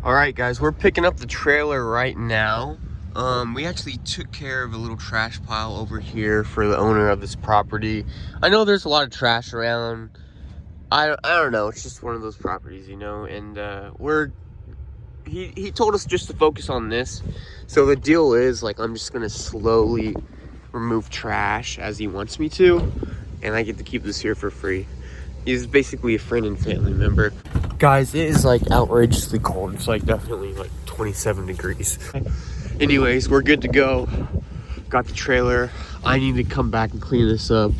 All right, guys, we're picking up the trailer right now. We actually took care of a little trash pile over here for the owner of this property. I know there's a lot of trash around. I don't know. It's just one of those properties, you know. And he told us just to focus on this. So the deal is, like, I'm just gonna slowly remove trash as he wants me to, and I get to keep this here for free. He's basically a friend and family member. Guys, it is like outrageously cold. It's like definitely like 27 degrees. Anyways, we're good to go. Got the trailer. I need to come back and clean this up.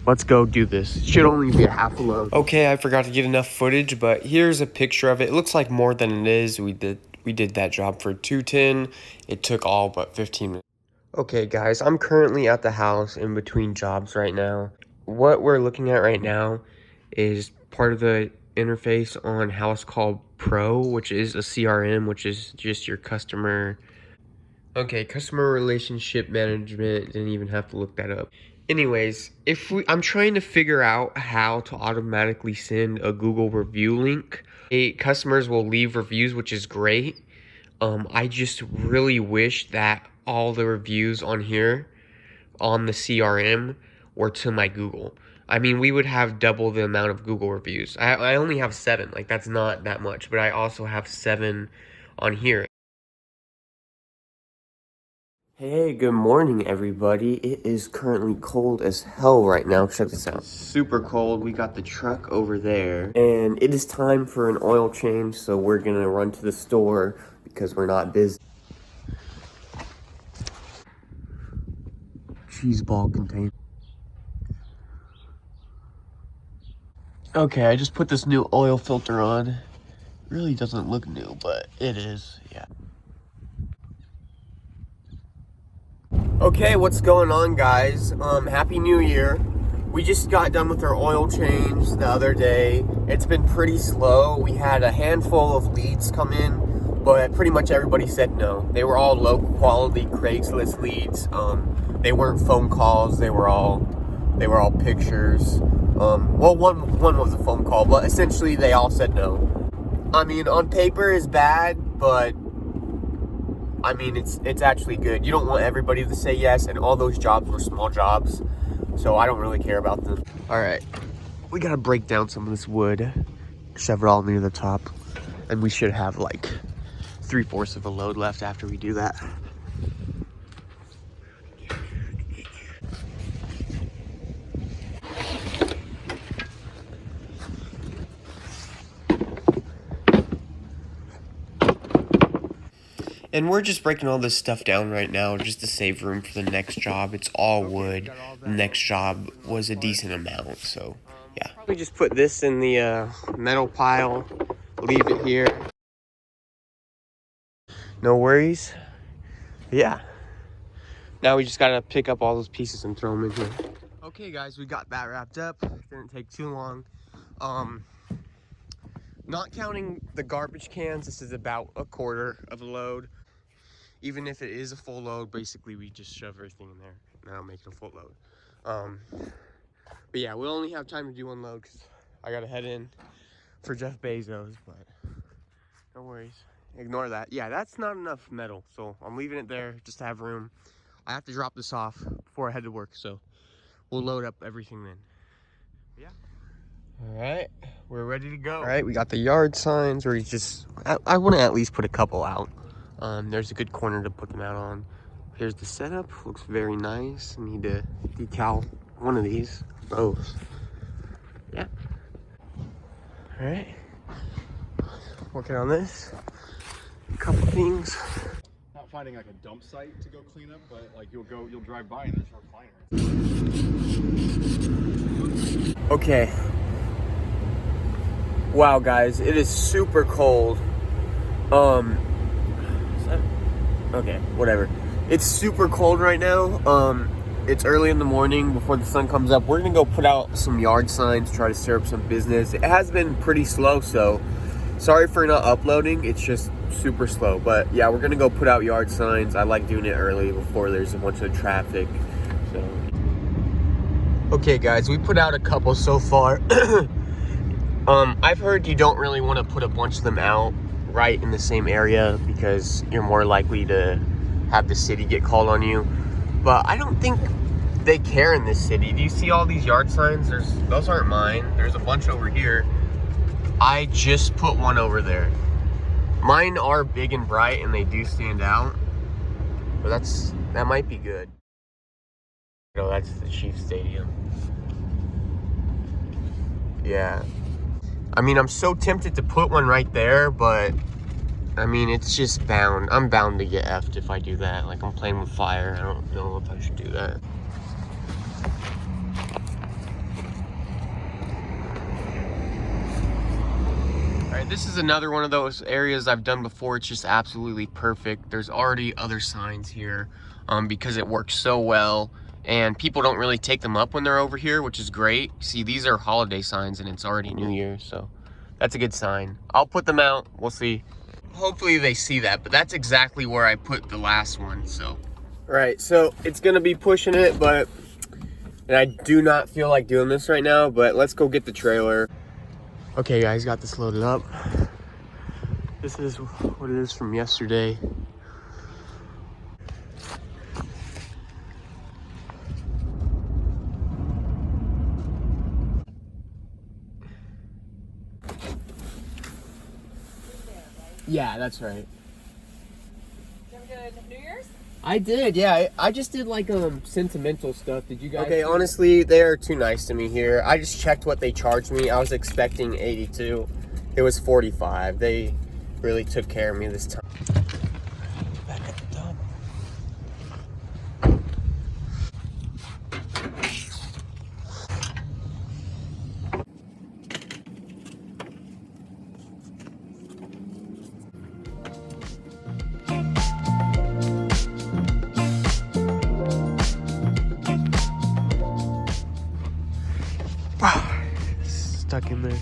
Let's go do this. It should only be a half a load. Okay, I forgot to get enough footage, but here's a picture of it. It looks like more than it is. We did that job for $210. It took all but 15 minutes. Okay, guys, I'm currently at the house in between jobs right now. What we're looking at right now is part of the interface on House Call Pro, which is a CRM, which is just your customer relationship management. Didn't even have to look that up. Anyways, I'm trying to figure out how to automatically send a Google review link. Customers will leave reviews, which is great. I just really wish that all the reviews on here on the CRM were to my Google. I mean, we would have double the amount of Google reviews. I only have 7, like that's not that much, but I also have 7 on here. Hey, good morning, everybody. It is currently cold as hell right now. Check this out. Super cold. We got the truck over there, and it is time for an oil change, so we're gonna run to the store because we're not busy. Cheese ball container. Okay, I just put this new oil filter on. Really doesn't look new, but it is, yeah. Okay, what's going on, guys? Happy New Year. We just got done with our oil change the other day. It's been pretty slow. We had a handful of leads come in, but pretty much everybody said no. They were all low quality Craigslist leads. They weren't phone calls. They were all pictures. Well, one was a phone call, but essentially they all said no. I mean, on paper is bad, but I mean, it's actually good. You don't want everybody to say yes, and all those jobs were small jobs, so I don't really care about them. All right, we gotta break down some of this wood, shove it all near the top, and we should have like 3/4 of a load left after we do that. And we're just breaking all this stuff down right now just to save room for the next job. It's all wood. The next job was a decent amount, so yeah. We just put this in the metal pile, leave it here. No worries. Yeah. Now we just gotta pick up all those pieces and throw them in here. Okay, guys, we got that wrapped up. Didn't take too long. Not counting the garbage cans, this is about 1/4 of a load. Even if it is a full load, basically we just shove everything in there and that'll make it a full load. But yeah, we'll only have time to do 1 load because I gotta head in for Jeff Bezos, but no worries. Ignore that. Yeah, that's not enough metal, so I'm leaving it there just to have room. I have to drop this off before I head to work, so we'll load up everything then. But yeah. All right, we're ready to go. All right, we got the yard signs where I want to at least put a couple out. There's a good corner to put them out on. Here's the setup, looks very nice. I need to decal one of these, both. Yeah. All right, working on this. A couple things. Not finding like a dump site to go clean up, but like you'll drive by and there's no recliners. Okay. Wow, guys, it is super cold. Okay, whatever. It's super cold right now. It's early in the morning before the sun comes up. We're gonna go put out some yard signs, try to stir up some business. It has been pretty slow, so sorry for not uploading. It's just super slow. But yeah, we're gonna go put out yard signs. I like doing it early before there's a bunch of traffic. So okay, guys, we put out a couple so far. I've heard you don't really want to put a bunch of them out right in the same area because you're more likely to have the city get called on you. But I don't think they care in this city. Do you see all these yard signs? Those aren't mine. There's a bunch over here. I just put one over there. Mine are big and bright and they do stand out. But that might be good. No, that's the Chiefs Stadium. Yeah. I mean, I'm so tempted to put one right there, but I mean, it's just bound. I'm bound to get effed if I do that. Like, I'm playing with fire. I don't know if I should do that. All right, this is another one of those areas I've done before. It's just absolutely perfect. There's already other signs here because it works so well. And people don't really take them up when they're over here, which is great. See, these are holiday signs and it's already New Year, so that's a good sign. I'll put them out, we'll see. Hopefully they see that, but that's exactly where I put the last one, so. All right, so it's gonna be pushing it, and I do not feel like doing this right now, but let's go get the trailer. Okay guys, got this loaded up. This is what it is from yesterday. Yeah, that's right. Did you have a good New Year's? I did, yeah. I just did like sentimental stuff. Did you guys? Okay, honestly, they are too nice to me here. I just checked what they charged me. I was expecting 82. It was 45. They really took care of me this time. Back at the dump. Stuck in there.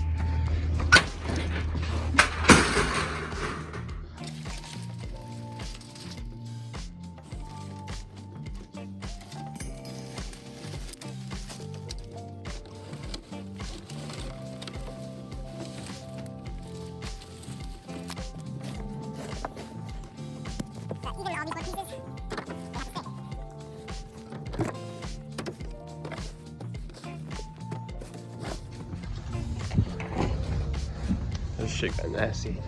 This shit got nasty.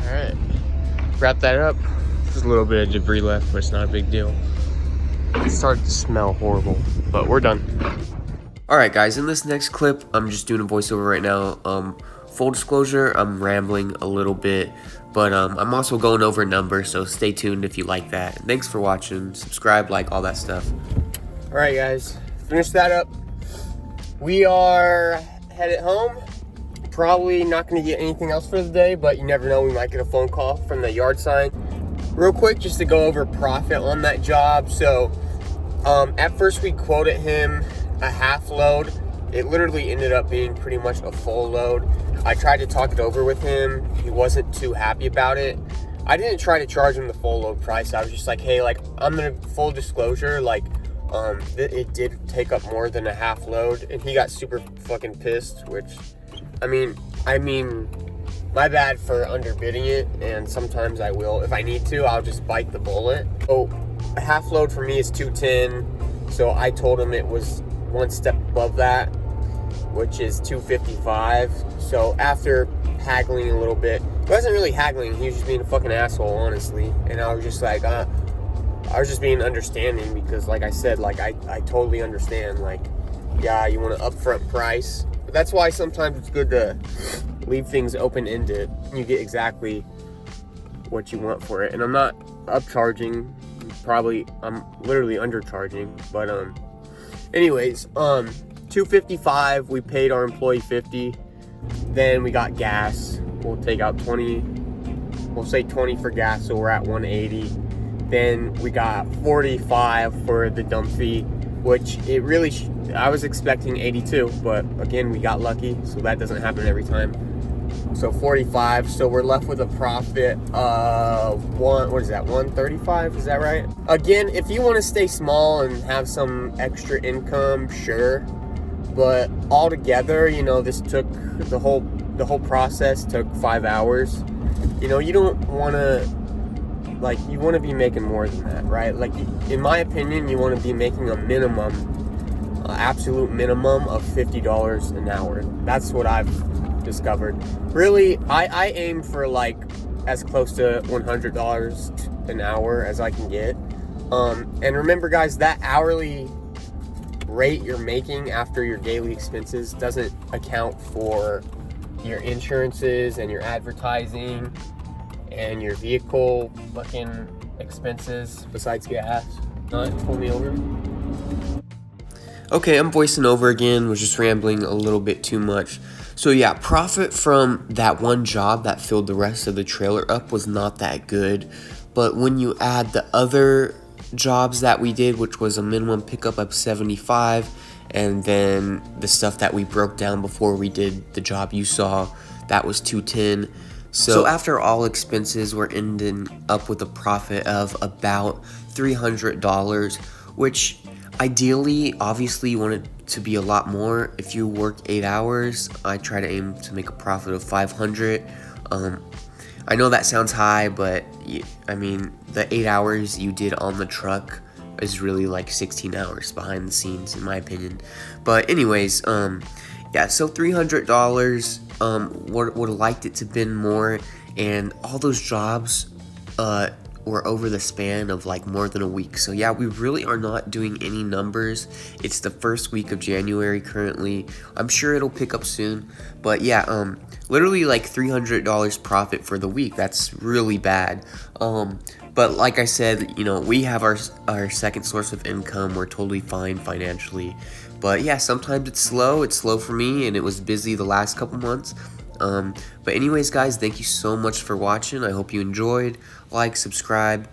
Alright. Wrap that up. There's a little bit of debris left, but it's not a big deal. It started to smell horrible, but we're done. Alright guys, in this next clip, I'm just doing a voiceover right now. Full disclosure, I'm rambling a little bit, but I'm also going over numbers, so stay tuned if you like that. Thanks for watching. Subscribe, like, all that stuff. Alright guys, finish that up. We are headed home. Probably not going to get anything else for the day, but you never know, we might get a phone call from the yard sign. Real quick, just to go over profit on that job. So at first we quoted him a half load. It literally ended up being pretty much a full load. I tried to talk it over with him. He wasn't too happy about it. I didn't try to charge him the full load price. I was just like, hey, like, I'm gonna, full disclosure, like, it did take up more than a half load, and he got super fucking pissed, which, I mean, my bad for underbidding it, and sometimes I will. If I need to, I'll just bite the bullet. So a half load for me is 210, so I told him it was one step above that, which is 255. So after haggling a little bit, it wasn't really haggling, he was just being a fucking asshole, honestly, and I was just like, I was just being understanding because, like I said, like, I totally understand. Like, yeah, you want an upfront price. But that's why sometimes it's good to leave things open-ended. You get exactly what you want for it. And I'm not upcharging. I'm literally undercharging. But, anyways, $255. We paid our employee $50. Then we got gas. We'll take out 20. We'll say 20 for gas, so we're at 180. Then we got 45 for the dump fee, which it really, I was expecting 82, but again, we got lucky, so that doesn't happen every time. So 45, so we're left with a profit of what is that, 135, is that right? Again, if you want to stay small and have some extra income, sure, but altogether, you know, this took the whole process took 5 hours. You know, you don't want to, like, you want to be making more than that, right? Like, in my opinion, you want to be making a minimum, absolute minimum of $50 an hour. That's what I've discovered. Really, I aim for like as close to $100 an hour as I can get. And remember, guys, that hourly rate you're making after your daily expenses doesn't account for your insurances and your advertising and your vehicle fucking expenses besides gas. Pull me over. Okay, I'm voicing over again, was just rambling a little bit too much. So yeah, profit from that one job that filled the rest of the trailer up was not that good. But when you add the other jobs that we did, which was a minimum pickup of 75, and then the stuff that we broke down before we did the job you saw, that was 210. So after all expenses, we're ending up with a profit of about $300, which ideally, obviously, you want it to be a lot more. If you work 8 hours, I try to aim to make a profit of 500. I know that sounds high, but I mean, the 8 hours you did on the truck is really like 16 hours behind the scenes, in my opinion. But anyways, yeah, so $300. Would have liked it to been more, and all those jobs were over the span of like more than a week. So yeah, we really are not doing any numbers. It's the first week of January currently. I'm sure it'll pick up soon, but yeah, literally like $300 profit for the week. That's really bad. But like I said, you know, we have our second source of income. We're totally fine financially. But yeah, sometimes it's slow. It's slow for me, and it was busy the last couple months. But anyways, guys, thank you so much for watching. I hope you enjoyed. Like, subscribe,